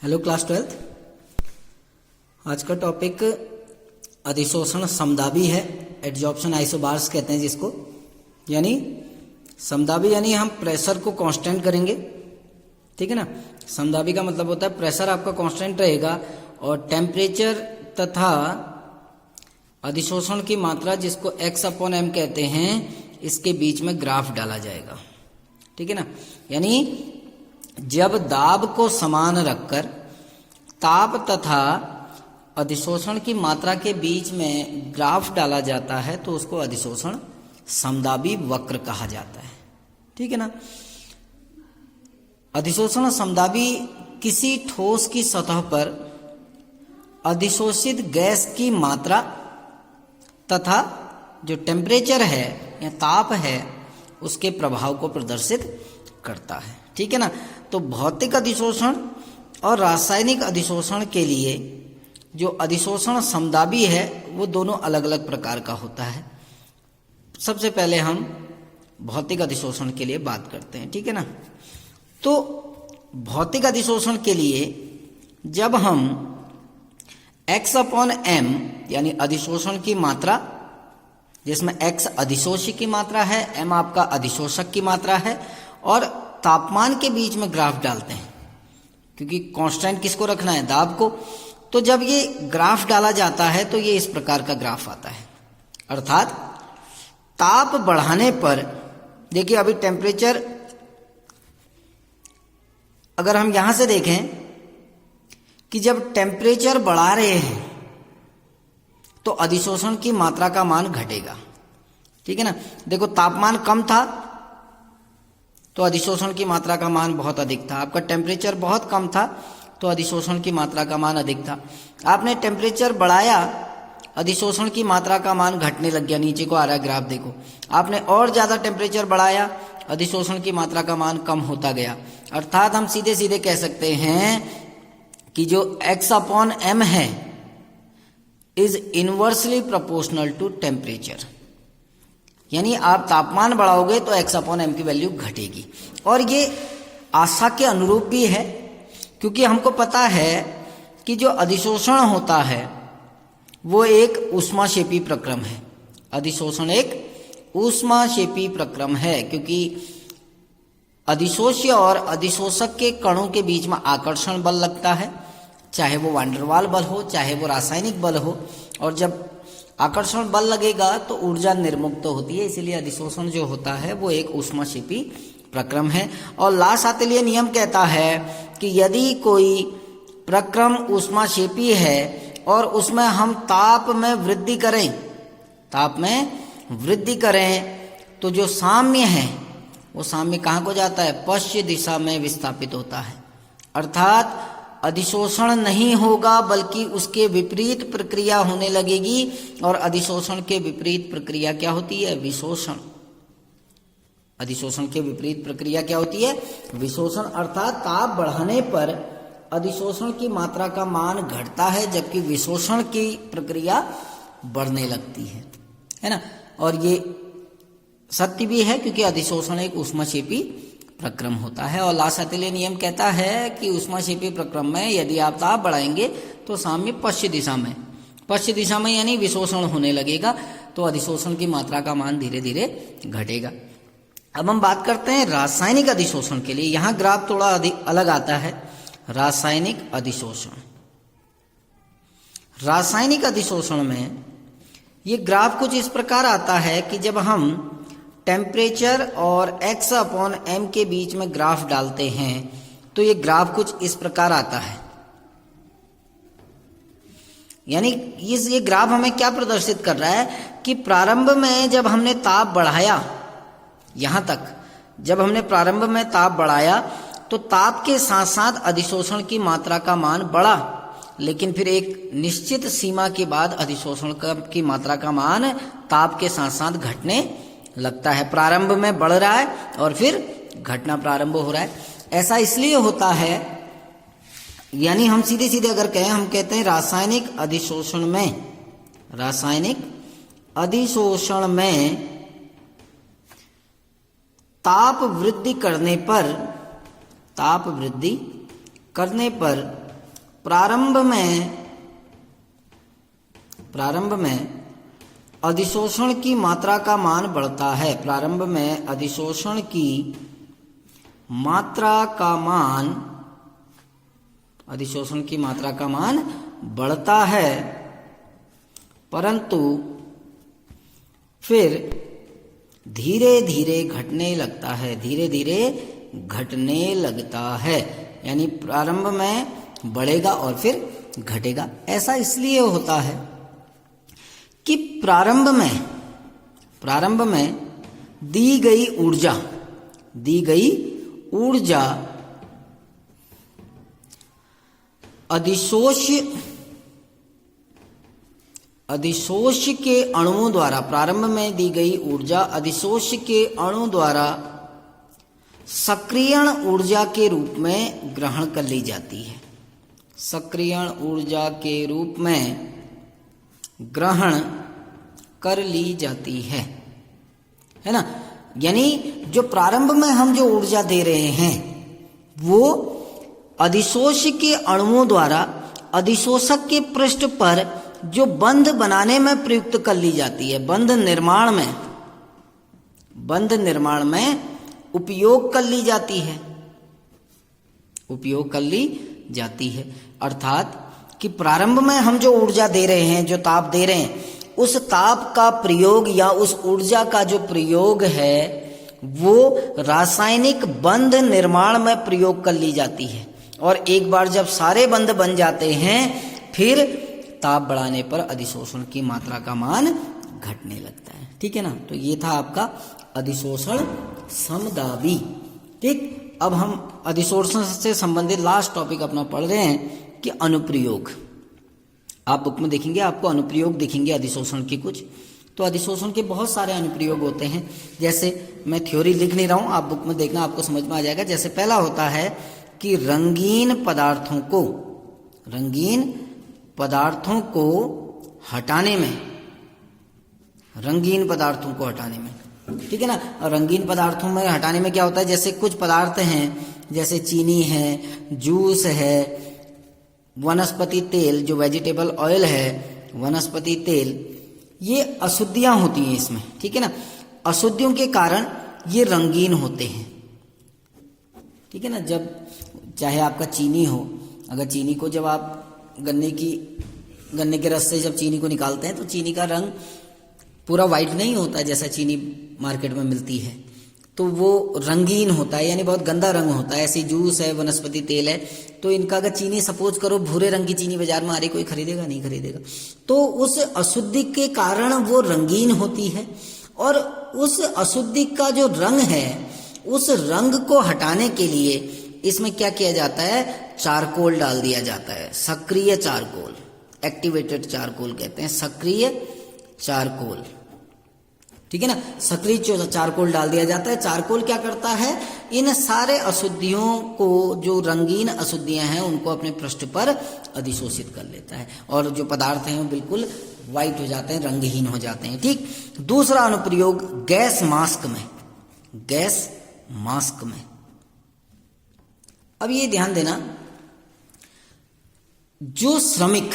Hello class 12। आज का topic अधिशोषण समदाबी है। एडजॉर्प्शन आइसोबार्स कहते हैं जिसको, यानी समदाबी यानी हम प्रेशर को कांस्टेंट करेंगे, ठीक है ना। समदाबी का मतलब होता है प्रेशर आपका कांस्टेंट रहेगा और टेम्परेचर तथा अधिशोषण की मात्रा जिसको x/m कहते हैं इसके बीच में ग्राफ डाला जाएगा, ठीक है ना। यानी जब दाब को समान रखकर ताप तथा अधिशोषण की मात्रा के बीच में ग्राफ डाला जाता है तो उसको अधिशोषण समदाबी वक्र कहा जाता है, ठीक है ना। अधिशोषण समदाबी किसी ठोस की सतह पर अधिशोषित गैस की मात्रा तथा जो टेम्परेचर है या ताप है उसके प्रभाव को प्रदर्शित करता है, ठीक है ना। तो भौतिक अधिशोषण और रासायनिक अधिशोषण के लिए जो अधिशोषण समदाबी है वो दोनों अलग अलग प्रकार का होता है। सबसे पहले हम भौतिक अधिशोषण के लिए बात करते हैं, ठीक है ना। तो भौतिक अधिशोषण के लिए जब हम x/m यानी अधिशोषण की मात्रा, जिसमें x अधिशोषी की मात्रा है, m आपका अधिशोषक की मात्रा है, और तापमान के बीच में ग्राफ डालते हैं, क्योंकि कांस्टेंट किसको रखना है, दाब को। तो जब ये ग्राफ डाला जाता है तो ये इस प्रकार का ग्राफ आता है। अर्थात ताप बढ़ाने पर, देखिए अभी टेम्परेचर अगर हम यहां से देखें कि जब टेम्परेचर बढ़ा रहे हैं तो अधिशोषण की मात्रा का मान घटेगा, ठीक है ना। देखो तापमान कम था तो अधिशोषण की मात्रा का मान बहुत अधिक था, आपका टेम्परेचर बहुत कम था तो अधिशोषण की मात्रा का मान अधिक था। आपने टेम्परेचर बढ़ाया, अधिशोषण की मात्रा का मान घटने लग गया, नीचे को आ रहा है ग्राफ देखो। आपने और ज्यादा टेम्परेचर बढ़ाया, अधिशोषण की मात्रा का मान कम होता गया। अर्थात हम सीधे सीधे कह सकते हैं कि जो x/m है is inversely proportional to temperature, यानी आप तापमान बढ़ाओगे तो x/m की वैल्यू घटेगी। और ये आशा के अनुरूप भी है, क्योंकि हमको पता है कि जो अधिशोषण होता है वो एक ऊष्माक्षेपी प्रक्रम है। अधिशोषण एक ऊष्माक्षेपी प्रक्रम है, क्योंकि अधिशोष्य और अधिशोषक के कणों के बीच में आकर्षण बल लगता है, चाहे वो वांडरवाल बल हो चाहे वो रासायनिक बल हो, और जब आकर्षण बल लगेगा तो ऊर्जा निर्मुक्त होती है। इसलिए अधिशोषण जो होता है वो एक ऊष्माक्षेपी प्रक्रम है। और ला-शातिलीय नियम कहता है कि यदि कोई प्रक्रम ऊष्माक्षेपी है और उसमें हम ताप में वृद्धि करें तो जो साम्य है वो साम्य कहाँ को जाता है, पश्चिम दिशा में विस्थापित होता है। अर्थात अधिशोषण नहीं होगा बल्कि उसके विपरीत प्रक्रिया होने लगेगी, और अधिशोषण के विपरीत प्रक्रिया क्या होती है, विशोषण। अधिशोषण के विपरीत प्रक्रिया क्या होती है, विशोषण। अर्थात ताप बढ़ाने पर अधिशोषण की मात्रा का मान घटता है जबकि विशोषण की प्रक्रिया बढ़ने लगती है ना। और ये सत्य भी है क्योंकि अधिशोषण एक ऊष्माक्षेपी प्रक्रम होता है। और ला-शातिलीय नियम कहता है कि ऊष्माक्षेपी प्रक्रम में यदि आप ताप बढ़ाएंगे तो साम्य पश्चिम दिशा में यानी विशोषण होने लगेगा, तो अधिशोषण की मात्रा का मान धीरे धीरे घटेगा। अब हम बात करते हैं रासायनिक अधिशोषण के लिए। यहाँ ग्राफ थोड़ा अलग आता है। रासायनिक अधिशोषण में ये ग्राफ कुछ इस प्रकार आता है कि जब हम टेम्परेचर और x/m के बीच में ग्राफ डालते हैं तो ये ग्राफ कुछ इस प्रकार आता है। यानी ये ग्राफ हमें क्या प्रदर्शित कर रहा है कि प्रारंभ में जब हमने ताप बढ़ाया, यहां तक जब हमने प्रारंभ में ताप बढ़ाया तो ताप के साथ साथ अधिशोषण की मात्रा का मान बढ़ा, लेकिन फिर एक निश्चित सीमा के बाद अधिशोषण की मात्रा का मान ताप के साथ साथ घटने लगता है। प्रारंभ में बढ़ रहा है और फिर घटना प्रारंभ हो रहा है। ऐसा इसलिए होता है, यानी हम सीधे सीधे अगर कहें, हम कहते हैं रासायनिक अधिशोषण में ताप वृद्धि करने पर प्रारंभ में अधिशोषण की मात्रा का मान बढ़ता है। प्रारंभ में अधिशोषण की मात्रा का मान बढ़ता है, परंतु फिर धीरे धीरे घटने लगता है। धीरे धीरे घटने लगता है, यानी प्रारंभ में बढ़ेगा और फिर घटेगा। ऐसा इसलिए होता है कि प्रारंभ में दी गई ऊर्जा अधिशोष के अणुओं द्वारा, प्रारंभ में दी गई ऊर्जा अधिशोष के अणु द्वारा सक्रियण ऊर्जा के रूप में ग्रहण कर ली जाती है। सक्रियण ऊर्जा के रूप में ग्रहण कर ली जाती है ना। यानी जो प्रारंभ में हम जो ऊर्जा दे रहे हैं वो अधिशोष के अणुओं द्वारा अधिशोषक के पृष्ठ पर जो बंध बनाने में प्रयुक्त कर ली जाती है, बंध निर्माण में उपयोग कर ली जाती है। अर्थात कि प्रारंभ में हम जो ऊर्जा दे रहे हैं, जो ताप दे रहे हैं, उस ताप का प्रयोग या उस ऊर्जा का जो प्रयोग है वो रासायनिक बंध निर्माण में प्रयोग कर ली जाती है। और एक बार जब सारे बंध बन जाते हैं फिर ताप बढ़ाने पर अधिशोषण की मात्रा का मान घटने लगता है। ठीक है ना। तो ये था आपका अधिशोषण समदाबी। ठीक, अब हम अधिशोषण से संबंधित लास्ट टॉपिक अपना पढ़ रहे हैं कि अनुप्रयोग। आप बुक में देखेंगे, आपको अनुप्रयोग दिखेंगे अधिशोषण के कुछ। तो अधिशोषण के बहुत सारे अनुप्रयोग होते हैं। जैसे मैं थ्योरी लिख नहीं रहा हूं, आप बुक में देखना, आपको समझ में आ जाएगा। जैसे पहला होता है कि रंगीन पदार्थों को हटाने में, ठीक है ना। और रंगीन पदार्थों में हटाने में क्या होता है, जैसे कुछ पदार्थ हैं, जैसे चीनी है, जूस है, वनस्पति तेल जो वेजिटेबल ऑयल है, वनस्पति तेल, ये अशुद्धियां होती हैं इसमें, ठीक है ना। अशुद्धियों के कारण ये रंगीन होते हैं, ठीक है ना। जब चाहे आपका चीनी हो, अगर चीनी को जब आप गन्ने के रस से जब चीनी को निकालते हैं तो चीनी का रंग पूरा वाइट नहीं होता जैसा चीनी मार्केट में मिलती है, तो वो रंगीन होता है, यानी बहुत गंदा रंग होता है। ऐसे जूस है, वनस्पति तेल है, तो इनका अगर चीनी सपोज करो भूरे रंग की चीनी बाजार में आ रही, कोई खरीदेगा? नहीं खरीदेगा। तो उस अशुद्धि के कारण वो रंगीन होती है। और उस अशुद्धि का जो रंग है, उस रंग को हटाने के लिए इसमें क्या किया जाता है, चारकोल डाल दिया जाता है, सक्रिय चारकोल, एक्टिवेटेड चारकोल कहते हैं, सक्रिय चारकोल, ठीक है ना। सक्रिय चारकोल डाल दिया जाता है। चारकोल क्या करता है, इन सारे अशुद्धियों को, जो रंगीन अशुद्धियां हैं, उनको अपने पृष्ठ पर अधिशोषित कर लेता है और जो पदार्थ हैं वो बिल्कुल वाइट हो जाते हैं, रंगहीन हो जाते हैं। ठीक। दूसरा अनुप्रयोग गैस मास्क में। अब ये ध्यान देना, जो श्रमिक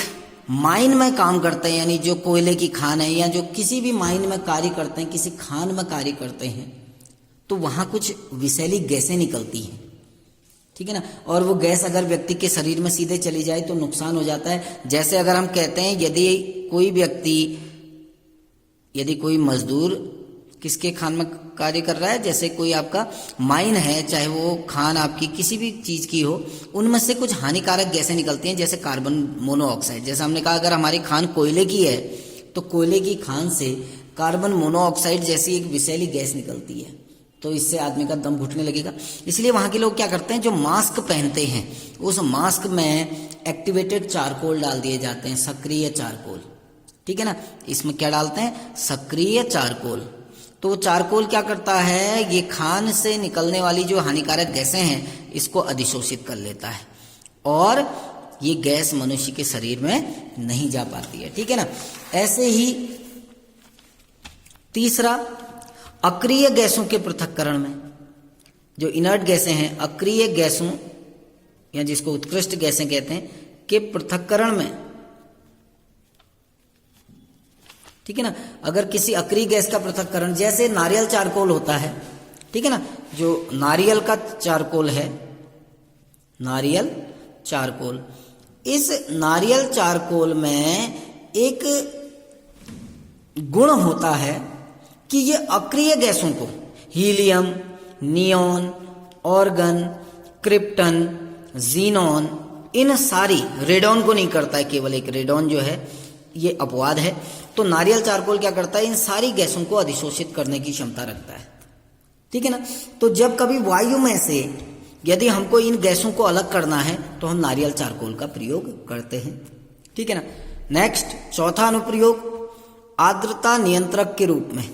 माइन में काम करते हैं, यानी जो कोयले की खान है या जो किसी भी माइन में कार्य करते हैं, किसी खान में कार्य करते हैं, तो वहां कुछ विषैली गैसें निकलती हैं, ठीक है ना। और वो गैस अगर व्यक्ति के शरीर में सीधे चली जाए तो नुकसान हो जाता है। जैसे अगर हम कहते हैं, यदि कोई मजदूर किसके खान में कार्य कर रहा है, जैसे कोई आपका माइन है, चाहे वो खान आपकी किसी भी चीज की हो, उनमें से कुछ हानिकारक गैसें निकलती हैं, जैसे कार्बन मोनोऑक्साइड। जैसे हमने कहा, अगर हमारी खान कोयले की है तो कोयले की खान से कार्बन मोनोऑक्साइड जैसी एक विषैली गैस निकलती है, तो इससे आदमी का दम घुटने लगेगा। इसलिए वहां के लोग क्या करते हैं, जो मास्क पहनते हैं, उस मास्क में एक्टिवेटेड चारकोल डाल दिए जाते हैं, सक्रिय चारकोल, ठीक है ना। इसमें क्या डालते हैं, सक्रिय चारकोल। तो चारकोल क्या करता है, ये खान से निकलने वाली जो हानिकारक गैसें हैं इसको अधिशोषित कर लेता है और ये गैस मनुष्य के शरीर में नहीं जा पाती है, ठीक है ना। ऐसे ही तीसरा, अक्रिय गैसों के पृथक्करण में, जो इनर्ट गैसें हैं, अक्रिय गैसों या जिसको उत्कृष्ट गैसें कहते हैं, के पृथक्करण में, ठीक है ना, अगर किसी अक्रिय गैस का पृथक्करण, जैसे नारियल चारकोल होता है, ठीक है ना, जो नारियल का चारकोल है, नारियल चारकोल, इस नारियल चारकोल में एक गुण होता है कि ये अक्रिय गैसों को, helium, neon, argon, krypton, xenon, इन सारी, रेडॉन को नहीं करता है, केवल एक रेडॉन जो है ये अपवाद है। तो नारियल चारकोल क्या करता है, इन सारी गैसों को अधिशोषित करने की क्षमता रखता है, ठीक है ना। तो जब कभी वायु में से यदि हमको इन गैसों को अलग करना है तो हम नारियल चारकोल का प्रयोग करते हैं, ठीक है ना। नेक्स्ट, चौथा अनुप्रयोग, आर्द्रता नियंत्रक के रूप में,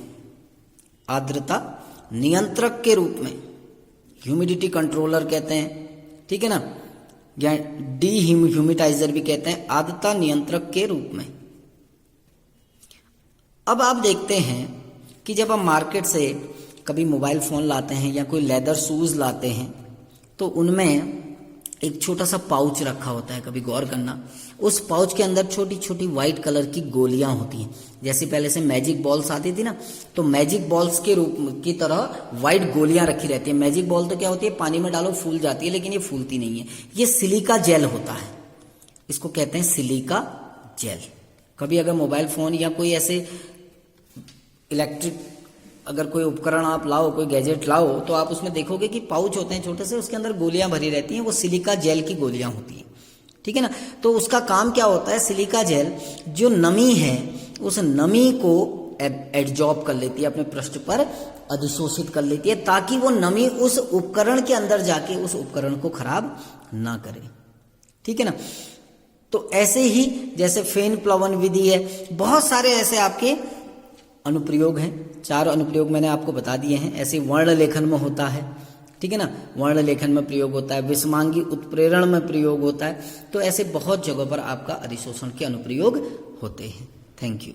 आर्द्रता नियंत्रक के रूप में, ह्यूमिडिटी कंट्रोलर कहते हैं, ठीक है ना, या ह्यूमिडाइजर भी कहते हैं, आर्द्रता नियंत्रक के रूप में। अब आप देखते हैं कि जब हम मार्केट से कभी मोबाइल फोन लाते हैं या कोई लेदर शूज लाते हैं तो उनमें एक छोटा सा पाउच रखा होता है, कभी गौर करना, उस पाउच के अंदर छोटी छोटी व्हाइट कलर की गोलियां होती हैं। जैसे पहले से मैजिक बॉल्स आती थी ना, तो मैजिक बॉल्स के रूप की तरह व्हाइट गोलियां रखी रहती है। मैजिक बॉल तो क्या होती है, पानी में डालो फूल जाती है, लेकिन ये फूलती नहीं है, ये सिलिका जेल होता है, इसको कहते हैं सिलिका जेल। कभी अगर मोबाइल फोन या कोई ऐसे इलेक्ट्रिक अगर कोई उपकरण आप लाओ, कोई गैजेट लाओ, तो आप उसमें देखोगे कि पाउच होते हैं छोटे से, उसके अंदर गोलियां भरी रहती हैं, वो सिलिका जेल की गोलियां होती हैं, ठीक है ना। तो उसका काम क्या होता है, सिलिका जेल जो नमी है उस नमी को एब्जॉर्ब कर लेती है, अपने पृष्ठ पर अधिशोषित कर लेती है, ताकि वो नमी उस उपकरण के अंदर जाके उस उपकरण को खराब ना करे, ठीक है ना। तो ऐसे ही जैसे फेन प्लवन विधि है, बहुत सारे ऐसे आपके अनुप्रयोग हैं। 4 अनुप्रयोग मैंने आपको बता दिए हैं। ऐसे वर्ण लेखन में होता है, ठीक है ना, वर्ण लेखन में प्रयोग होता है, विषमांगी उत्प्रेरण में प्रयोग होता है। तो ऐसे बहुत जगहों पर आपका अधिशोषण के अनुप्रयोग होते हैं। Thank you.